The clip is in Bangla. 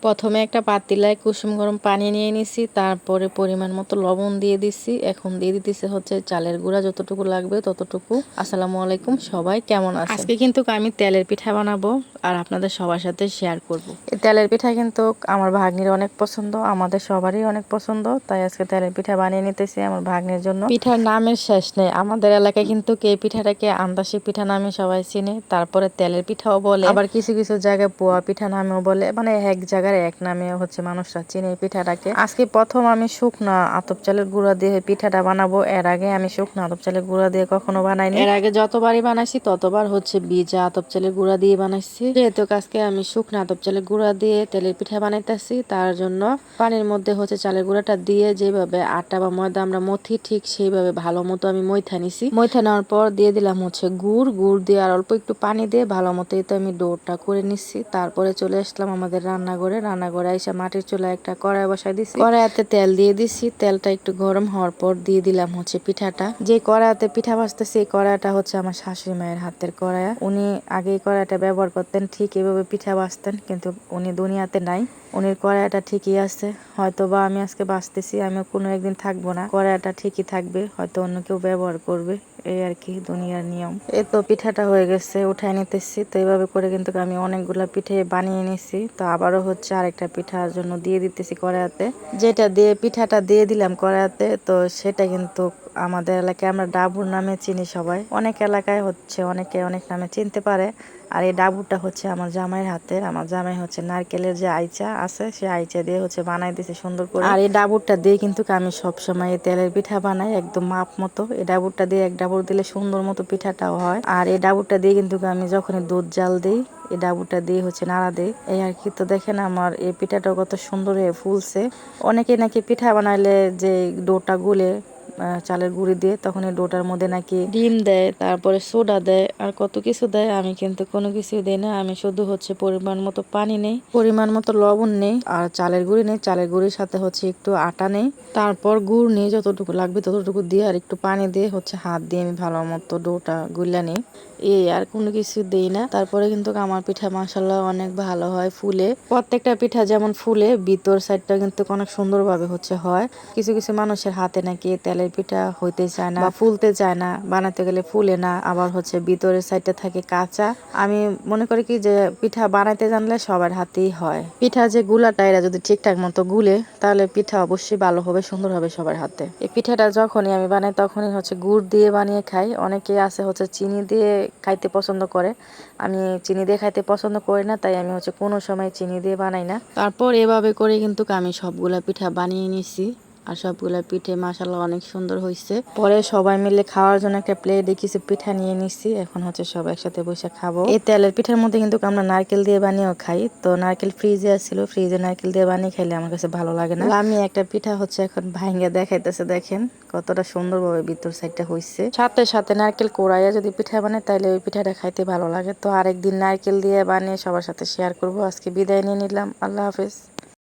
প্রথমে একটা পাতিলায় কুসুম গরম পানি নিয়ে নিছি, তারপরে পরিমাণ মতো লবণ দিয়ে দিছি। এখন দিয়ে দিতেছে হচ্ছে চালের গুঁড়া, যতটুকু লাগবে ততটুকু। আসসালামু আলাইকুম, সবাই কেমন আছেন? আজকে কিন্তু আমি তেলের পিঠা বানাবো আর আপনাদের সবার সাথে শেয়ার করব। এই তেলের পিঠা কিন্তু আমার ভাগ্নির অনেক পছন্দ, আমাদের সবারই অনেক পছন্দ, তাই আজকে তেলের পিঠা বানিয়ে নিতেছি আমার ভাগ্নির জন্য। পিঠার নামের শেষ নেই, আমাদের এলাকায় কিন্তু এই পিঠাটাকে আন্দাসি পিঠা নামে সবাই চিনে, তারপরে তেলের পিঠাও বলে, আবার কিছু কিছু জায়গায় পোয়া পিঠা নামেও বলে, মানে এক জায়গায় এক নামে হচ্ছে মানুষরা চিনে এই পিঠাটাকে। আজকে প্রথম আমি শুকনা আতপ চালের গুঁড়া দিয়ে পিঠাটা বানাবো। এর আগে আমি শুকনা আতপ চালের গুঁড়া দিয়ে কখনো বানাইনি। এর আগে যতবারই বানাইছি ততবার হচ্ছে ভিজা আতপ চালের গুঁড়া দিয়ে বানাইছি। যেহেতু আজকে আমি শুকনা আতপ চালের গুঁড়া দিয়ে তেলের পিঠা বানাইতেছি, তার জন্য পানির মধ্যে হচ্ছে চালের গুঁড়াটা দিয়ে যেভাবে আটা বা ময়দা আমরা মথি, ঠিক সেইভাবে ভালো মতো আমি মইথা নিছি। মইথা নেওয়ার পর দিয়ে দিলাম হচ্ছে গুড় দিয়ে আর অল্প একটু পানি দিয়ে ভালো মতো তো আমি ডোটা করে নিচ্ছি। তারপরে চলে আসলাম আমাদের রান্নাঘরে এসে মাটির চুলায় একটা কড়াই বসাই দিছি। কড়াইতে তেল দিয়ে দিছি, তেলটা একটু গরম হওয়ার পর দিয়ে দিলাম হচ্ছে পিঠাটা। যে কড়াইতে পিঠা ভাজতেছি এই কড়াইটা হচ্ছে আমার শাশুড়ি মায়ের হাতের কড়াই। উনি আগে এই কড়াইটা ব্যবহার করতেন, ঠিক এভাবে পিঠা ভাজতেন, কিন্তু উনি দুনিয়াতে নাই। উনির কড়াইটা ঠিকই আছে, হয়তো বা আমি আজকে বাঁচতেছি, আমিও কোনো একদিন থাকবো না, কড়াইটা ঠিকই থাকবে, হয়তো অন্য কেউ ব্যবহার করবে, এই আর কি দুনিয়ার নিয়ম। এই তো পিঠাটা হয়ে গেছে, উঠাই নিতেছি। তো এইভাবে করে কিন্তু আমি অনেকগুলা পিঠে বানিয়ে নিছি। তো আবারও হচ্ছে আরেকটা পিঠার জন্য দিয়ে দিতেছি কড়াইতে। যেটা দিয়ে পিঠাটা দিয়ে দিলাম কড়াইতে, তো সেটা কিন্তু আমাদের এলাকায় আমরা ডাবুর নামে চিনি সবাই, অনেক এলাকায় হচ্ছে অনেকে অনেক নামে চিনতে পারে। আর এই ডাবুটা হচ্ছে আমার জামাইয়ের হাতের। আমার জামাই হচ্ছে নারকেলের যে আইচা আছে সে আইচা দিয়ে হচ্ছে বানাই দিছে সুন্দর করে। আর এই ডাবুরটা দিয়ে কিন্তু আমি সবসময় এই তেলের পিঠা বানাই একদম মাপ মতো। এই ডাবুরটা দিয়ে এক ডাবুর দিলে সুন্দর মতো পিঠাটাও হয়। আর এই ডাবুরটা দিয়ে কিন্তু আমি যখনই দুধ জাল দিই, এই ডাবুরটা দিয়ে হচ্ছে নাড়া দেই, এই আর কি। তো দেখেন আমার এই পিঠাটাও কত সুন্দর হয়ে ফুলছে। অনেকে নাকি পিঠা বানাইলে যে ডোটা গুলে চালের গুঁড়ি দিয়ে, তখন এই ডোটার মধ্যে নাকি ডিম দেয়, তারপরে সোডা দেয়, আর কত কিছু দেয়। আমি কিন্তু কোনো কিছুই দেই না, আমি শুধু হচ্ছে পরিমাণ মতো পানি নেই, পরিমাণ মতো লবণ নেই, আর চালের গুঁড়ি নেই। চালের গুঁড়ির সাথে হচ্ছে একটু আটা নেই, তারপর গুড় নেই, যতটুকু লাগবে ততটুকু দিয়ে আর একটু পানি দিয়ে হচ্ছে হাত দিয়ে আমি ভালো মতো ডোটা গুলা নিই, এই আর কোনো কিছু দেই না। তারপরে কিন্তু আমার পিঠা মাশাআল্লাহ অনেক ভালো হয়, ফুলে। প্রত্যেকটা পিঠা যেমন ফুলে, ভিতর সাইডটা কিন্তু অনেক সুন্দরভাবে হচ্ছে হয়। কিছু কিছু মানুষের হাতে নাকি তেলের পিঠা হইতে চায় না বা ফুলতে চায় না, বানাতে গেলে ফুলে না, আবার হচ্ছে ভিতরের সাইডটা থাকে কাঁচা। আমি মনে করি কি যে পিঠা বানাইতে জানলে সবার হাতেই হয়। পিঠা যে গুলাটা এরা যদি ঠিকঠাক মতো গুলে, তাহলে পিঠা অবশ্যই ভালো হবে, সুন্দর হবে সবার হাতে। এই পিঠাটা যখনই আমি বানাই তখনই হচ্ছে গুড় দিয়ে বানিয়ে খাই। অনেকে আছে হচ্ছে চিনি দিয়ে খাইতে পছন্দ করে, আমি চিনি দিয়ে খাইতে পছন্দ করি না, তাই আমি হচ্ছে কোনো সময় চিনি দিয়ে বানাই না। তারপর এভাবে করে কিন্তু আমি সবগুলা পিঠা বানিয়ে নিছি, আর সবগুলা পিঠে মাশাআল্লাহ অনেক সুন্দর হয়েছে। পরে সবাই মিলে খাওয়ার জন্য একটা প্লেটে কিছু পিঠা নিয়ে নিছি, এখন হচ্ছে সবাই একসাথে বসে খাবো। এই তেলের পিঠার মধ্যে কিন্তু আমরা নারকেল দিয়ে বানিয়েও খাই। তো নারকেল ফ্রিজে আসছিল, ফ্রিজে নারকেল দিয়ে বানিয়ে খাইলে আমার কাছে ভালো লাগে না। আমি একটা পিঠা হচ্ছে এখন ভাঙ্গে দেখাইতেছে, দেখেন কতটা সুন্দরভাবে ভিতর সাইডটা হয়েছে। সাথে সাথে নারকেল কোড়াইয়া যদি পিঠা বানায় তাহলে ওই পিঠাটা খাইতে ভালো লাগে। তো আরেকদিন নারকেল দিয়ে বানিয়ে সবার সাথে শেয়ার করব। আজকে বিদায় নিয়ে নিলাম, আল্লাহ হাফেজ।